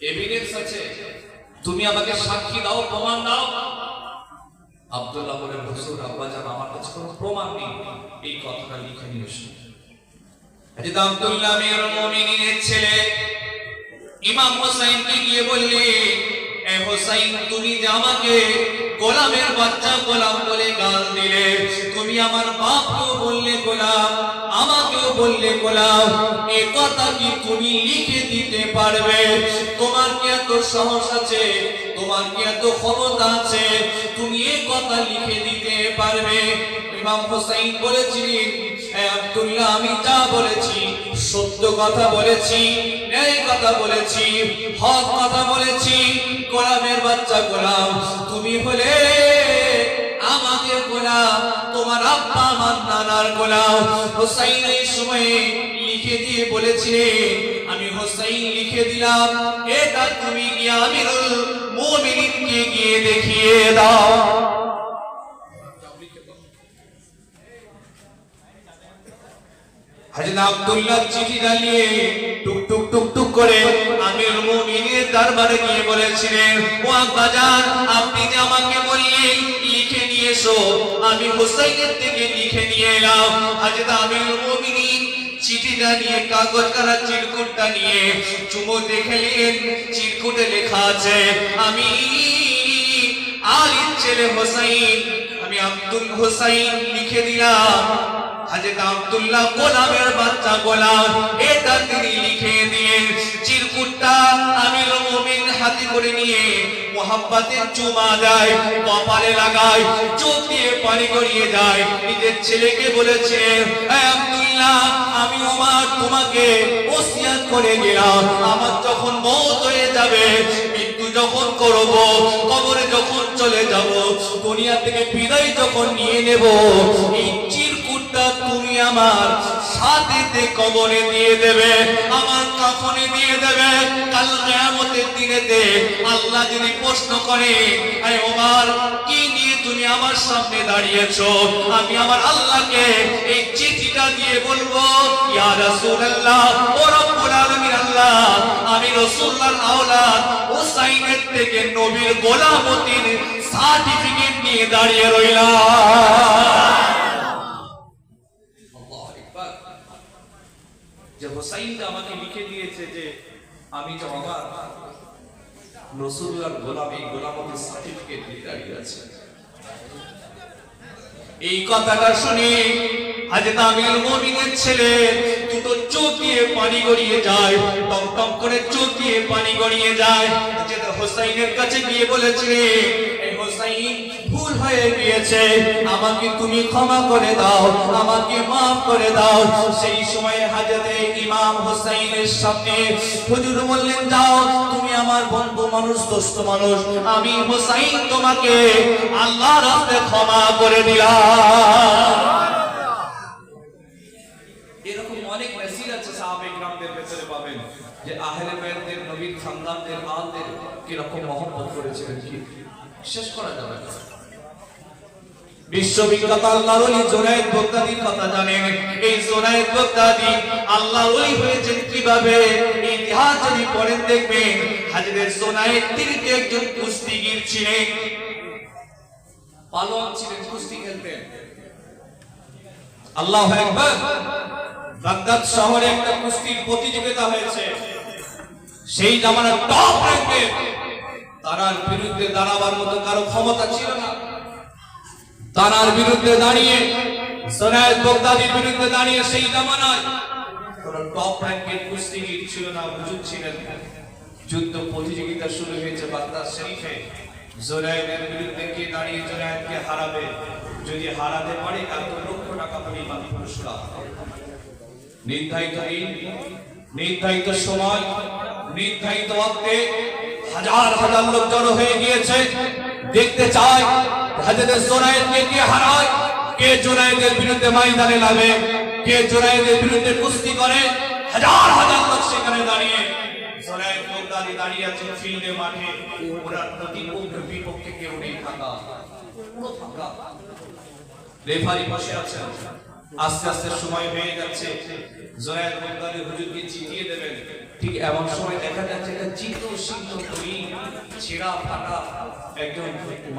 Evidence আছে, তুমি আমাকে সাক্ষী দাও, প্রমাণ দাও। আব্দুল্লাহ বলেন, হুজুর আব্বাজান আমার কাছে কোনো প্রমাণ নেই, এই কথাটা লিখে নিয়ে এসো। হযরত আব্দুল্লাহ আমিরুল মুমিনিনের ছেলে ইমাম হোসেনকে গিয়ে বললে, এ হোসেন, তুমি যে আমাকে গোলামের বাচ্চা গোলাম বলে গাল দিলে, তুমি আমার বাপকেও বললে গোলাম, আমাকেও বললে গোলাম, এই কথা কি তুমি লিখে দিতে পারবে? তোমার কি এত সাহস আছে, তোমার কি এত ক্ষমতা আছে, তুমি এই কথা লিখে দিতে পারবে? ইমাম হোসেন বলেছিলেন, হে আব্দুল্লাহ, আমি যা বলেছি সত্য কথা বলেছি, ন্যায় কথা বলেছি, হক কথা বলেছি। গোলামের বাচ্চা গোলাম, তুমি হলে আমাদের গোলাম, তোমার আব্বা আমার নানার গোলাম। হোসেন এই সময়ে লিখে দিয়ে বলেছিলেন, আমি হোসেন লিখে দিলাম, এটা তুমি গিয়ে আমিরুল মুমিনিনকে গিয়ে দেখিয়ে দাও। হযরত আব্দুল্লাহ চিঠিটা নিয়ে টুক টুক টুক টুক করে আমিরুল মুমিনিনের দরবারে গিয়ে বলেছিলেন, ও আব্বাজান, আপনি যে আমাকে বললেন লিখে নিয়ে এসো, আমি হোসেনের থেকে লিখে নিয়ে এলাম। হযরত আমিরুল মুমিনিন চিঠিটা নিয়ে, কাগজ কাটা চিরকুটটা নিয়ে চুমো দেখলেন, চিরকুটে লেখা আছে, আমি আলীর ছেলে হোসেন, আমি আব্দুল হোসেন লিখে দিলাম। হযরত আব্দুল্লাহ গোলামের বাচ্চা গোলাম, এটা তিনি লিখে দিয়ে চিরকুটটা আমিরুল মুমিন হাতে করে নিয়ে মোহাব্বতের চুমা দেয়, কপালে লাগায়, চোখ দিয়ে পানি গড়িয়ে যায়। নিজের ছেলেকে বলেছে, হে আব্দুল্লাহ, আমি ওমর তোমাকে ওসিয়ত করে গেলাম, আমার যখন মওত হয়ে যাবে, মৃত্যু যখন করব, কবরে যখন চলে যাব, দুনিয়া থেকে বিদায় যখন নিয়ে নেব, এই চিরকুটটা তুমি আমার সাথে কবরে দিয়ে দেবে, আমার কাফনে দিয়ে দেবে। কাল কিয়ামতের দিনেতে আল্লাহ যদি প্রশ্ন করে, হে ওমর, কি নিয়ে তুমি আমার সামনে দাঁড়িয়েছো, আমি আমার আল্লাহকে এই চিঠিটা দিয়ে বলবো, ইয়া রাসূলুল্লাহ, ও রব্বুল আলামিন আল্লাহ, আমি রাসূলুল্লাহর আওলাদ হুসাইনের থেকে নবীর গোলামতির সার্টিফিকেট নিয়ে দাঁড়িয়ে রইলাম। যে হোসেন আমাকে লিখে দিয়েছে যে আমি যে আমার রাসূলুল্লাহর গোলাম, এই গোলামতির সার্টিফিকেট নিয়ে দাঁড়িয়ে আছে। এই কথাটা শুনে হযরত আমিরুল মুমিনের ছেলে দুটো চোখ দিয়ে পানি গড়িয়ে যায়, টম টম করে চোখ দিয়ে পানি গড়িয়ে যায়। হযরত হোসেনের কাছে গিয়ে বলেছিলেন, এই হোসেন, ভুল হয়ে গিয়েছে, আমাকে তুমি ক্ষমা করে দাও, আমাকে মাফ করে দাও। সেই সময় হযরতে ইমাম হোসেনের সামনে হুজুর বললেন, যাও, তুমি আমার বন্ধু মানুষ, দোস্ত মানুষ, আমি হোসেন তোমাকে আল্লাহর রাস্তায় ক্ষমা করে দিলাম। এরকম অনেক মেসেজ আছে সাহাবায়ে কিরামদের ভেতরে পাবেন, যে আহলে বাইতের, নবীর খানদানদের, আলদের কিরকম মহব্বত করেছিলেন, কি শেষ করা যাবে না। বিশ্ববিখ্যাত আল্লাহর ওলি জুনায়েদ বাগদাদীর কথা জানেন। এই জুনায়েদ বাগদাদী আল্লাহর ওলি হয়েছেন কিভাবে, ইতিহাস যদি পড়েন দেখবেন, হযরত জুনায়েদ তিনি একজন কুস্তিগীর ছিলেন, পালোয়ান ছিলেন, কুস্তি খেলতেন। আল্লাহু আকবার। বাগদাদ শহরে একটা কুস্তির প্রতিযোগিতা হয়েছে, সেই জামানার টপ র্যাঙ্কের, তার বিরুদ্ধে দাঁড়াবার মতো কারো ক্ষমতা ছিল না। তার বিরুদ্ধে দাঁড়িয়ে, জুনায়েদ বাগদাদীর বিরুদ্ধে দাঁড়িয়ে সেই জামানায় কোন টপ র্যাঙ্কের কুস্তিগীর ছিল না, হুজুর ছিলেন। যুদ্ধ প্রতিযোগিতা শুরু হয়েছে বাগদাদ শরীফে। জুনায়েদের বিরুদ্ধে কে দাঁড়িয়ে জুনায়েদকে হারাবে, যদি হারাতে পারে এত লক্ষ টাকা পরিমাণ পুরস্কার। নির্ধারিত দিন, নির্ধারিত সময়, নির্ধারিত ওয়াক্তে হাজার হাজার লোক জড়ো হয়ে গিয়েছে, দেখতে চায় হযরত জুনায়েদকে কে হারায়, কে জুনায়েদের বিরুদ্ধে ময়দানে নামে, কে জুনায়েদের বিরুদ্ধে কুস্তি করে। হাজার হাজার লোক সেখানে দাঁড়িয়ে, জুনায়েদ বাগদাদী দাঁড়িয়ে আছে ফিল্ডে, মাঠে, ওরা প্রতিপক্ষ বিপক্ষে কেউ নেই, ফাঁকা, পুরো ফাঁকা। রেফারি বসে আছেন। আস্তে আস্তে সময় হয়ে যাচ্ছে, জুনায়েদ বাগদাদী হুজুরকে জিতিয়ে দেবেন, ঠিক এমন সময় দেখা যাচ্ছে একটা চিহ্ন চিহ্ন করি ছেঁড়া ফাটা একজন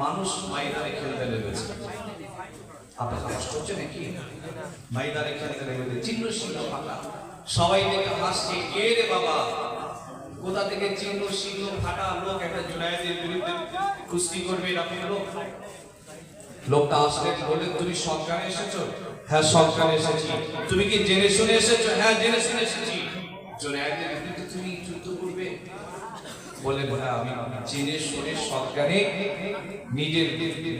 মানুষ ময়দানে খেলতে লেগেছে। আপনার কষ্ট হচ্ছে নাকি? ময়দানে খেলতে লেগেছে, চিহ্ন চিহ্ন ফাটা, সবাই দেখে হাসছে, কে রে বাবা, কোথা থেকে চিহ্ন চিহ্ন ফাটা লোক একটা জুনায়েদের বিরুদ্ধে কুস্তি করবে এরকম লোক? লোকটা আসলেন, বলে তুমি সরকারে এসেছো? হ্যাঁ সরকারে এসেছি। তুমি কি জেনে শুনে এসেছো? হ্যাঁ জেনে শুনে এসেছি। জুনায়েদের বিরুদ্ধে তুমি যুদ্ধ করবে? বলে হ্যাঁ আমি জেনে শুনে সরকারে নিজের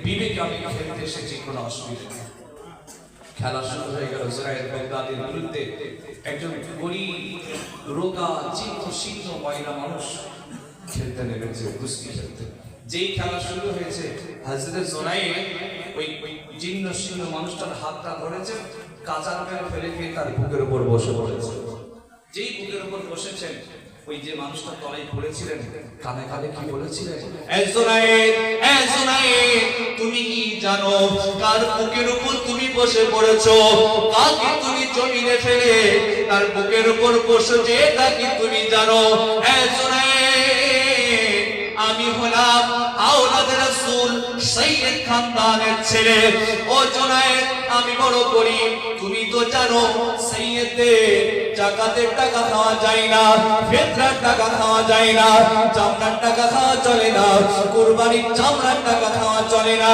বিবেকে আমি খেলতে এসেছি, কোনো অসুবিধা নেই। খেলা শুরু হয়ে গেল। জুনায়েদ বাগদাদির বিরুদ্ধে একজন গরিব রোগা চিহ্ন চিহ্ন মহিলা মানুষ খেলতে লেগেছে, কুস্তি খেলতে। যেই খেলা শুরু হয়েছে, হযরত জুনায়েদ ওই চিহ্ন চিহ্ন মানুষটার হাতটা ধরেছে, কাঁচা মেরে ফেলে দিয়ে তার বুকের উপর বসে পড়েছে। যেই বুকের উপর বসেছেন, ওই যে মানুষটা তলায় পড়েছিলেন, কানে কানে কি বলেছিলেন? এ জুনায়েদ, তুমি কি জানো কার বুকের উপর তুমি বসে পড়েছো? কাকে তুমি জমিনে ফেলে তার বুকের উপর বসেছে, কাকে তুমি জানো? এ জুনায়েদ, আমি হলাম আওলাদে রাসূল সাইয়্যিদ খানদানের ছেলে। ও জুনায়েদ, আমি বড় গরীব, তুমি তো জানো সাইয়্যিদদের জাকাতের টাকা খাওয়া যায় না, ফিতরার টাকা খাওয়া যায় না, চামড়ার টাকা খাওয়া চলে না, কুরবানির চামড়ার টাকা খাওয়া চলে না।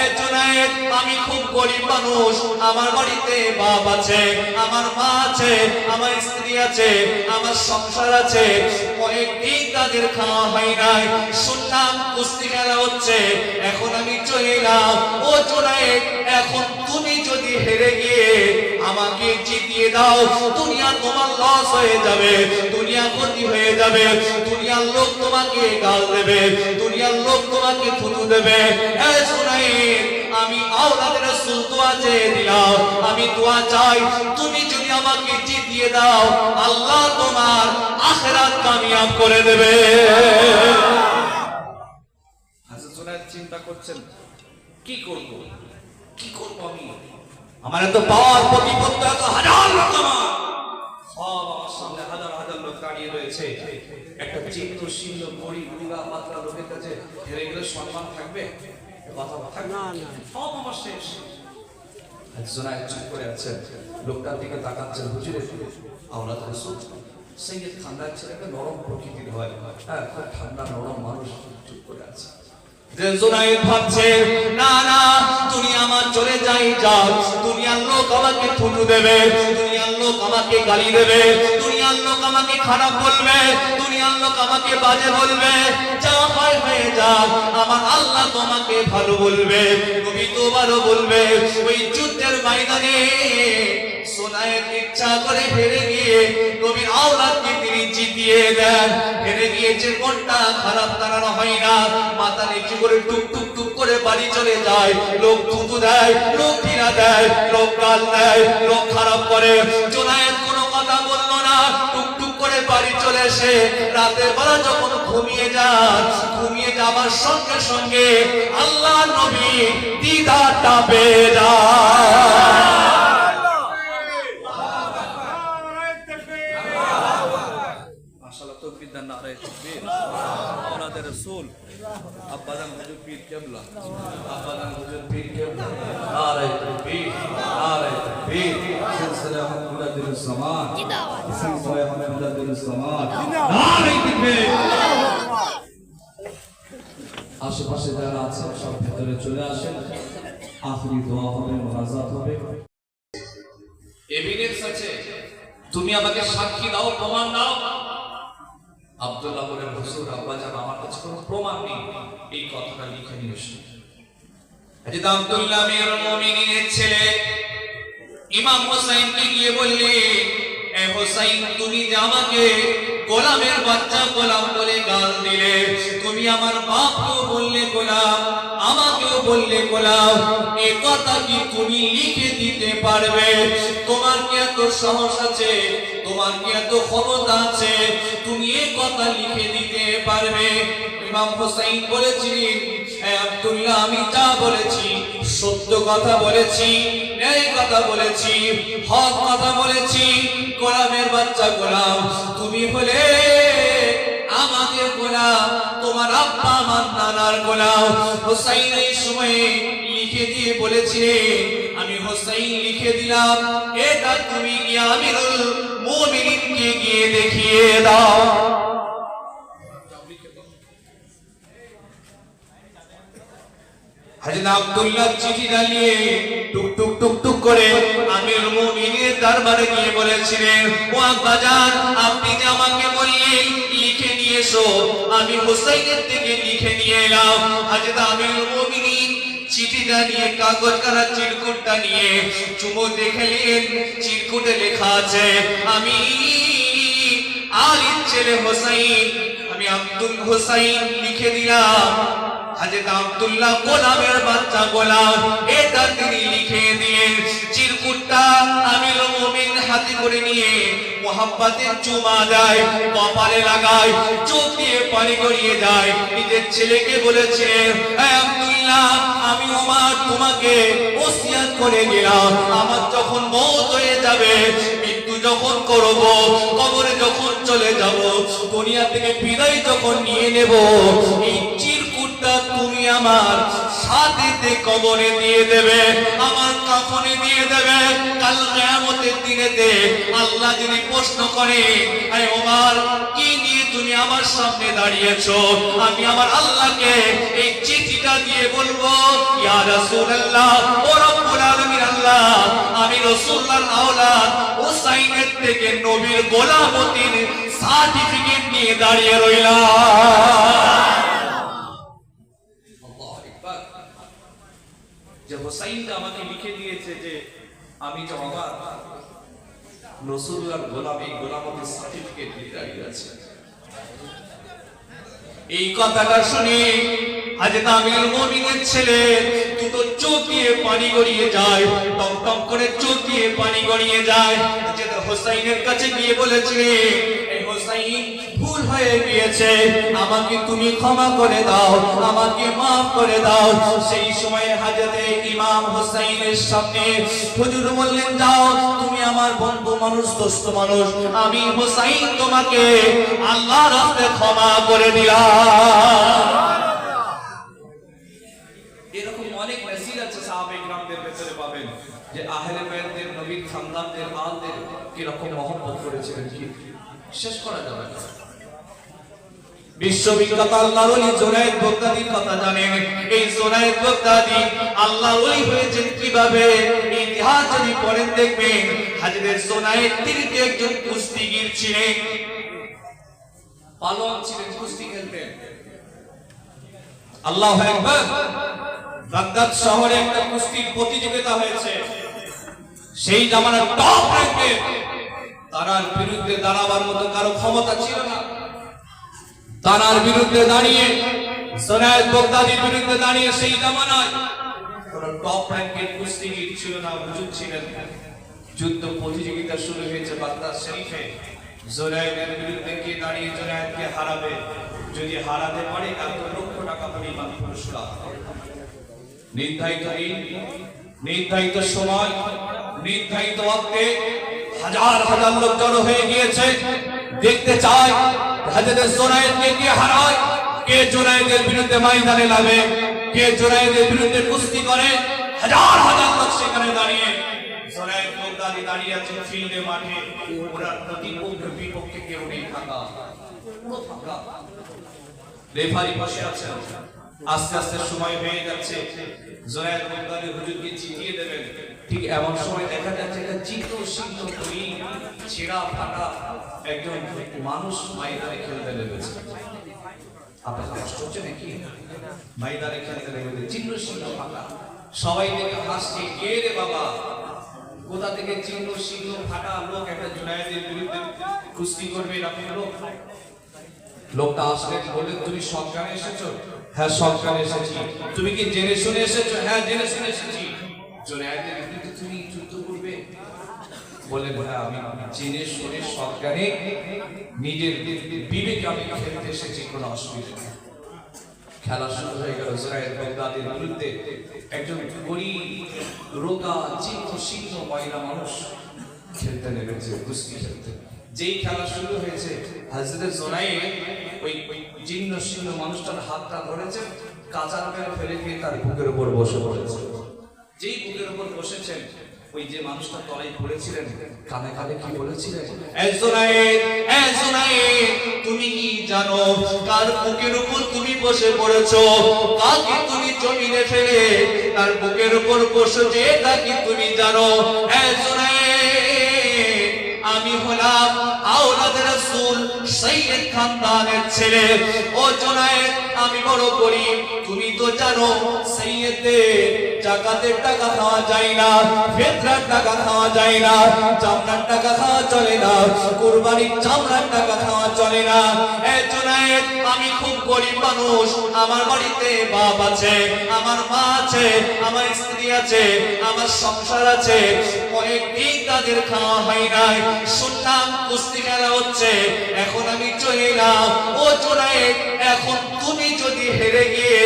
এ জুনায়েদ, আমি খুব গরীব মানুষ, আমার বাড়িতে বাপ আছে, আমার মা আছে, আমার স্ত্রী আছে, আমার সংসার আছে, অনেকদিন তাদের খাওয়া হয় নাই। শুনলাম কুস্তি খেলা হচ্ছে, এখন আমি চলে এলাম। ও জুনায়েদ, এখন তুমি যদি হেরে গিয়ে আমাকে জিতিয়ে দাও, দুনিয়া তোমার লস হয়ে যাবে, দুনিয়া ক্ষতি হয়ে যাবে, দুনিয়ার লোক তোমাকে গাল দেবে, দুনিয়ার লোক তোমাকে থুতু দেবে। এ জুনায়েদ, আমি আওলাদে রাসূল দোয়া চেয়ে দিলাম, আমি দোয়া চাই, তুমি যদি আমাকে জিতিয়ে দাও, আল্লাহ তোমার আখিরাত কামিয়াব করে দেবে। হযরত জুনায়েদ চিন্তা করছেন, কি করব, কি করব আমি? আমার এত পাওয়ার প্রতিপত্ত, এত হাজার লোক, সব আমার সামনে হাজার হাজার লোক দাঁড়িয়ে রয়েছে। একটা চিহ্ন চিহ্ন গরিব রোগা পাতলা লোকের কাছে হেরে গেলে সম্মান থাকবে? কথা থাকবে না, সব আমার শেষ। জুনায়েদ চুপ করে আছেন, লোকটার দিকে তাকাচ্ছেন। হুজুর, আওলাদে রাসূল সাইয়্যিদ খানদার ছেলেটা নরম প্রকৃতির হয়, হ্যাঁ খুব ঠান্ডা নরম মানুষ, চুপ করে আছে। জুনায়েদ ভাবছে, না না, দুনিয়া আমার চলে যাই যাও, দুনিয়ার লোক আমাকে থুতু দেবে, দুনিয়ার লোক আমাকে গালি দেবে, দুনিয়ার লোক আমাকে খারাপ বলবে, দুনিয়ার লোক আমাকে বাজে বলবে, যা হয় হয়ে যাক, আমার আল্লাহ তোমাকে ভালো বলবে, নবী তো ভালো বলবে। ওই যুদ্ধের ময়দানে জুনায়েদ ইচ্ছা করে হেরে গিয়ে নবীর আওলাদকে তিনি জিতিয়ে দেন। হেরে গিয়েছে, মনটা খারাপ তাড়ানো হয় না, মাথা নিচু করে টুক টুক টুক করে বাড়ি চলে যায়। লোক থুতু দেয়, লোক ঘৃণা দেয়, লোক গাল দেয়, লোক খারাপ করে। জুনায়েদ কোনো কথা বললো না, টুক টুক করে বাড়ি চলে এসে রাতের বেলা যখন ঘুমিয়ে যান, ঘুমিয়ে যাবার সঙ্গে সঙ্গে আল্লাহ নবী দিদারটা পেয়ে যায়। রাসূল আব্বাজান হুজুর পীর কেবলা, আব্বাজান হুজুর পীর কেবলা, নারে তাকবীর, নারে তাকবীর, সিলসিলা মুজাদ্দিদুস জামান, সিলসিলা মুজাদ্দিদুস জামান, নারে তাকবীর। আশেপাশে যারা আছেন সব ভেতরে চলে আসেন, আখিরি দোয়া হবে, মুনাজাত হবে। এভিডেন্স আছে, তুমি আমাকে সাক্ষী দাও, প্রমাণ দাও। আব্দুল্লাহ বলেন, হুজুর আব্বাজান আমার কাছে কোনো প্রমাণ নেই, এই কথাটা লিখে নিয়ে এসো। হযরত আব্দুল্লাহ আমিরুল মুমিনিনের ছেলে ইমাম হোসেনকে গিয়ে বললে, এ হোসেন, তুমি যে আমাকে গোলামের বাচ্চা গোলাম বলে গাল দিলে, তুমি আমার বাপকেও বললে গোলাম, আমাকেও বললে গোলাম, এই কথা কি তুমি লিখে দিতে পারবে? তোমার কি এত সাহস আছে, তোমার কি এত ক্ষমতা আছে, তুমি এই কথা লিখে দিতে পারবে? ইমাম হোসেন বলেছিলেন, হে আব্দুল্লাহ, আমি যা বলেছি সত্য কথা বলেছি, ন্যায় কথা বলেছি, হক কথা বলেছি। গোলামের বাচ্চা গোলাম, তুমি হলে আমাকে গোলাম, তোমার আব্বা আমার নানার গোলাম। হোসাইন এই সময়ে লিখে দিয়ে বলেছিলে, আমি হোসাইন লিখে দিলাম, এটা তুমি গিয়ে আমিরুল মুমিনিনকে গিয়ে দেখিয়ে দাও। হযরত আব্দুল্লাহ চিঠিটা নিয়ে টুক টুক টুক টুক করে আমিরুল মুমিনিনের দরবারে গিয়ে বলেছিলেন, ও আব্বাজান, আপনি যে আমাকে বললেন লিখে নিয়ে এসো, আমি হোসাইনের থেকে লিখে নিয়ে এলাম। হযরত আমিরুল মুমিনিন চিঠিটা নিয়ে, কাগজ কাটা চিরকুটটা নিয়ে চুমো দেখলেন, চিরকুটে লেখা আছে, আমি আলীর ছেলে হোসাইন, আমি আব্দুল হোসাইন লিখে দিলাম। হযরত আব্দুল্লাহ গোলামের বাচ্চা গোলাম, এটা তিনি লিখে দিলেন। চিরকুটটা আমিরুল মুমিনিন হাতে করে নিয়ে মোহাব্বতের চুমা দেয়, কপালে লাগায়, চোখ দিয়ে পানি গড়িয়ে যায়। নিজের ছেলেকে বলেছিলেন, হে আব্দুল্লাহ, আমি ওমর তোমাকে ওসিয়ত করে গেলাম, আমার যখন মওত হয়ে যাবে, মৃত্যু যখন করব, কবরে যখন চলে যাব, দুনিয়া থেকে বিদায় যখন নিয়ে নেব, এই তুমি আমার সাথীতে কবরে দিয়ে দেবে, আমার কাফনে দিয়ে দেবে। কাল কিয়ামতের দিনেতে আল্লাহ যদি প্রশ্ন করে, হে ওমর, কি নিয়ে তুমি আমার সামনে দাঁড়িয়েছো, আমি আমার আল্লাহকে এই চিঠিটা দিয়ে বলবো, ইয়া রাসূলুল্লাহ, ও রব্বুল আলামিন আল্লাহ, আমি রাসূলুল্লাহর আওলাদ হুসাইনের থেকে নবীর গোলামতির সার্টিফিকেট নিয়ে দাঁড়িয়ে রইলাম। যে হোসাইনটা আমাকে লিখে দিয়েছে যে আমি যে আমার রাসূলুল্লাহর গোলাম, এই গোলামতির সার্টিফিকেট নিয়ে দাঁড়িয়ে আছে। এই কথাটা শুনে হযরত আমিরুল মুমিনিনের ছেলে দুটো চোখ দিয়ে পানি গড়িয়ে যায়, টক টক করে চোখ দিয়ে পানি গড়িয়ে যায়। হযরত হোসাইনের কাছে গিয়ে বলেছিলেন, এই হোসাইন, ভুল হয়ে গিয়েছে, আমাকে তুমি ক্ষমা করে দাও, আমাকে মাফ করে দাও। সেই সময় হযরত ইমাম হোসাইনের সামনে হুজুর বললেন, যাও, তুমি আমার বন্ধু মানুষ, দোস্ত মানুষ, আমি হোসাইন তোমাকে আল্লাহর রাস্তায় ক্ষমা করে দিলাম। এরকম অনেক মিসাল আছে সাহাবায়ে কিরামদের ভেতরে পাবেন, যে আহলে বাইতের, নবীর খানদানদের, আলদের কি রকম মহব্বত করেছিলেন, কি শেষ করা যাবে না। বিশ্ববিখ্যাত আল্লাহর ওলি জুনায়েদ বাগদাদীর কথা জানেন। এই জুনায়েদ বাগদাদী আল্লাহর ওলি হয়েছেন কিভাবে, ইতিহাস যদি পড়েন দেখবেন, হযরত জুনায়েদ তিনি একজন কুস্তিগীর ছিলেন, পালোয়ান ছিলেন, কুস্তি খেলতেন। আল্লাহু আকবার। বাগদাদ শহরে একটা কুস্তির প্রতিযোগিতা হয়েছে। সেই জামানার টপ র্যাঙ্কের, তারার বিরুদ্ধে দাঁড়াবার মতো কারো ক্ষমতা ছিল না। তারার বিরুদ্ধে দাঁড়িয়ে, জুনায়েদ বাগদাদীর বিরুদ্ধে দাঁড়িয়ে সেই জামানায় কোন টপ র্যাঙ্কের কুস্তিগীর ছিল না, হুজুর ছিলেন। যুদ্ধ প্রতিযোগিতা শুরু হয়েছে বাগদাদ শরীফে। জুনায়েদের বিরুদ্ধে কে দাঁড়িয়ে জুনায়েদকে হারাবে, যদি হারাতে পারে এত লক্ষ টাকা পরিমাণ পুরস্কার। নির্ধারিত দিন, নির্ধারিত সময়, নির্ধারিত ওয়াক্তে হাজার হাজার লোক জড়ো হয়ে গিয়েছে, দেখতে চায় হযরত জুনায়েদকে কে হারায়, কে জুনায়েদের বিরুদ্ধে ময়দানে নামে, কে জুনায়েদের বিরুদ্ধে কুস্তি করে। হাজার হাজার লোক সেখানে দাঁড়িয়ে, জুনায়েদ বাগদাদী দাঁড়িয়ে আছেন ফিল্ডে, মাঠে, ওনার প্রতিপক্ষের বিপক্ষে কেউ নেই, ফাঁকা, পুরো ফাঁকা। রেফারি বসে আছেন। আস্তে আস্তে সময় হয়ে যাচ্ছে, জুনায়েদ বাগদাদী হুজুরকে জিতিয়ে দেবেন। ঠিক এমন সময় দেখা যাচ্ছে একটা চিত্র শীর্ণ করি, ছেঁড়া ফাটা একজন মানুষ ময়দানে খেলতে লেগেছে। আপনার কষ্ট হচ্ছে নাকি? ময়দানে খেলতে লেগেছে, চিহ্ন শীর্ণ ফাটা, সবাই দেখে হাসছে, কে রে বাবা, কোথা থেকে চিহ্ন শীর্ণ ফাটা লোক একটা জুনায়েদের বিরুদ্ধে কুস্তি করবে, এরকম লোক। লোকটা আসলে বললেন, তুমি সরকারে এসেছো? হ্যাঁ, সরকারে এসেছি। তুমি কি জেনে শুনে এসেছো? হ্যাঁ, জেনে শুনে এসেছি। জুনায়েদের বিরুদ্ধে তুমি যুদ্ধ করবে? বলে, হ্যাঁ, আমি জেনে শুনে সরকারে নিজের বিবেকে আমি খেলতে এসেছি, কোনো অসুবিধা নেই। খেলা শুরু হয়ে গেল জুনায়েদ বাগদাদির বিরুদ্ধে। একজন গরিব রোগা চিহ্ন শীর্ণ মহিলা মানুষ খেলতে নেমেছে, কুস্তি খেলতে। যেই খেলা শুরু হয়েছে, হযরত জুনায়েদ ওই জীর্ণ শীর্ণ মানুষটার হাতটা ধরেছে, কাঁচার মেরে ফেলে দিয়ে তার বুকের উপর বসে পড়েছে। যেই বুকের উপর বসেছেন, ওই যে মানুষটা তলায় পড়েছিলেন, কানে কানে কি বলেছিলেন? এ জুনায়েদ, তুমি কি জানো কার বুকের উপর তুমি বসে পড়েছো? কাকে তুমি জমিনে ফেলে তার বুকের উপর বসেছো, এটা কি তুমি জানো? এ জুনায়েদ, আমি হলাম আওলাদ রাসূল সাইয়্যিদ খানদানের ছেলে। ও জুনায়েদ, আমি বড় গরিব, তুমি তো জানো সাইয়্যিদদের জাকাতের টাকা খাওয়া যায় না, ফিতরার টাকা খাওয়া যায় না, চামড়ার টাকা খাওয়া চলে না, কুরবানির চামড়ার টাকা খাওয়া চলে না। এ জুনায়েদ, আমি খুব গরিব মানুষ, আমার বাড়িতে বাপ আছে, আমার মা আছে, আমার স্ত্রী আছে, আমার সংসার আছে, অনেক দিন তাদের খাওয়া হয় নাই। শুনলাম কুস্তি খেলা হচ্ছে, এখন আমি চলে এলাম। ও জুনায়েদ, এখন তুমি যদি হেরে গিয়ে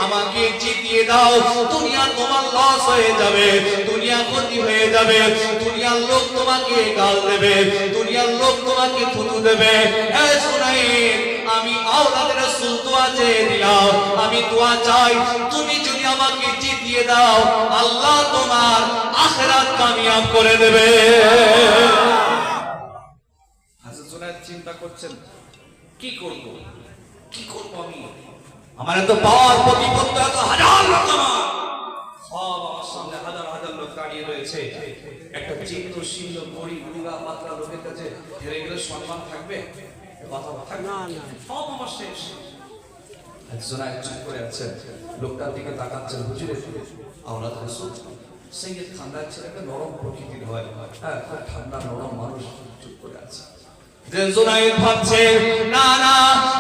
আমাকে জিতিয়ে দাও, দুনিয়া তোমার লস হয়ে যাবে, দুনিয়া ক্ষতি হয়ে যাবে, দুনিয়ার লোক তোমাকে গাল দেবে, দুনিয়ার লোক তোমাকে থুতু দেবে। এ জুনায়েদ, আমি আওলাদ রাসূল দোয়া চেয়ে দিলাম, আমি দোয়া চাই তুমি যদি আমাকে জিতিয়ে দাও, আল্লাহ তোমার আখিরাত কামিয়াব করে দেবে। হযরত জুনায়েদ চিন্তা করছেন, কি করব আমি? আমার এত পাওয়ার প্রতিপত্তি, এত হাজার লোক, সব আমার সামনে হাজার হাজার লোক দাঁড়িয়ে রয়েছে। একটা চিহ্ন শীর্ণ গরিব রোগা পাতলা লোকের কাছে হেরে গেলে সম্মান থাকবে? কথা থাকবে না, সব আমার শেষ। জুনায়েদ চুপ করে আছেন, লোকটার দিকে তাকাচ্ছেন। হুজুরের আওলাদ রাসূল সাইয়্যিদ খানদানের ছেলেটা নরম প্রকৃতির হয়, হ্যাঁ, খুব ঠান্ডা নরম মানুষ, চুপ করে আছে। জুনায়েদ ভাবছে, না না,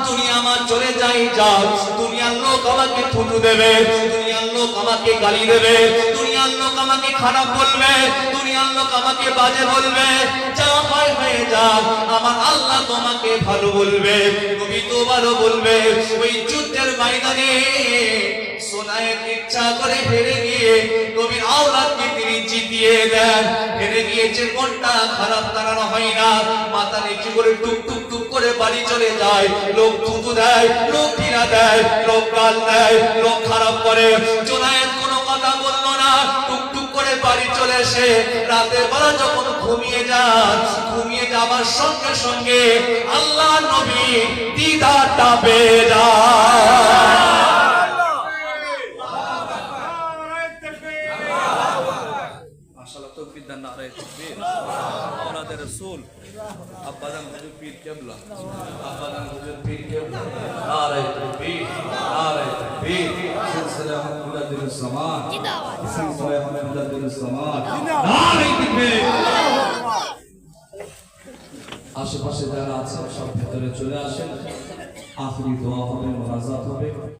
দুনিয়া আমার চলে যাই যাক, দুনিয়ার লোক আমাকে থুতু দেবে, দুনিয়ার লোক আমাকে গালি দেবে, দুনিয়ার লোক আমাকে খারাপ বলবে, দুনিয়ার লোক আমাকে বাজে বলবে, যা হয় হয়ে যাক, আমার আল্লাহ তোমাকে ভালো বলবে, নবী তো ভালো বলবে। ওই যুদ্ধের ময়দানে জুনায়েদ ইচ্ছা করে হেরে গিয়ে নবীর আওলাদকে তিনি জিতিয়ে দেন। হেরে গিয়েছে, মনটা খারাপ তাড়ানো হয় না, মাথা নিচু করে টুক টুক টুক করে বাড়ি চলে যায়। লোক থুতু দেয়, লোক ঘৃণা দেয়, লোক গাল দেয়, লোক খারাপ করে। জুনায়েদ কোনো কথা বললো না, টুক টুক করে বাড়ি চলে এসে রাতের বেলা যখন ঘুমিয়ে যান, ঘুমিয়ে যাবার সঙ্গে সঙ্গে আল্লাহ নবী দিদারটা পেয়ে যায়। রাসূল আব্বাজান হুজুর পীর কেবলা, আব্বাজান হুজুর পীর কেবলা, নারে তাকবীর, নারে তাকবীর, সিলসিলা মুজাদ্দিদুস জামান, সিলসিলা মুজাদ্দিদুস জামান, নারে তাকবীর। আশেপাশে যারা আছেন সব ভেতরে চলে আসেন, আখিরি দোয়া হবে, মোনাজাত হবে।